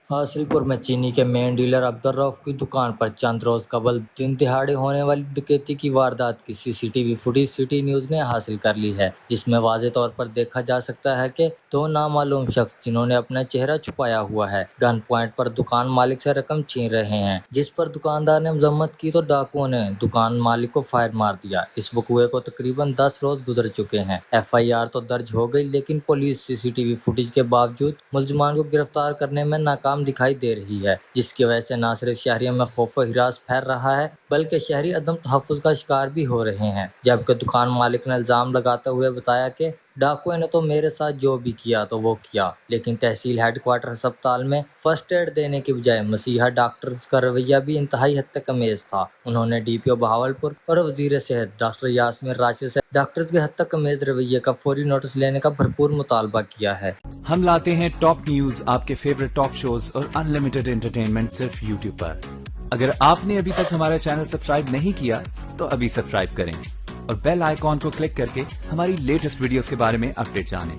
हासिल पुर में चीनी के मेन डीलर अब्दुल रऊफ की दुकान पर चंद रोज कबल दिन दिहाड़े होने वाली डकैती की वारदात की सीसीटीवी फुटेज सिटी न्यूज ने हासिल कर ली है, जिसमें वाज़े तौर पर देखा जा सकता है कि दो नामालूम शख्स जिन्होंने अपना चेहरा छुपाया हुआ है गन पॉइंट पर दुकान मालिक से रकम छीन रहे हैं, जिस पर दुकानदार ने मजम्मत की तो डाकुओं ने दुकान मालिक को फायर मार दिया। इस वक़्ए को तकरीबन 10 रोज गुजर चुके हैं। FIR तो दर्ज हो गई, लेकिन पुलिस सीसीटीवी फुटेज के बावजूद मुलजमान को गिरफ्तार करने में नाकाम दिखाई दे रही है, जिसकी वजह से न सिर्फ शहरियों में खौफ व हिरास फैल रहा है, बल्कि शहरी अदम तहफ़्फ़ुज़ का शिकार भी हो रहे हैं। जबकि दुकान मालिक ने इल्ज़ाम लगाते हुए बताया कि डाकुओं ने तो मेरे साथ जो भी किया तो वो किया, लेकिन तहसील हेडक्वार्टर अस्पताल में फर्स्ट एड देने की बजाय मसीहा डॉक्टर्स का रवैया भी इंतहाई हद तक अमेज था। उन्होंने DPO बहावलपुर और वजीर सेहत डॉक्टर यास्मीन राशिद से डॉक्टर्स के हद तक अमेज रवैये का फौरी नोटिस लेने का भरपूर मुतालबा किया है। हम लाते हैं टॉप न्यूज, आपके फेवरेट टॉक शोज और अनलिमिटेड एंटरटेनमेंट सिर्फ YouTube पर। अगर आपने अभी तक हमारा चैनल सब्सक्राइब नहीं किया तो अभी सब्सक्राइब करें और बेल आइकॉन को क्लिक करके हमारी लेटेस्ट वीडियोस के बारे में अपडेट जानें।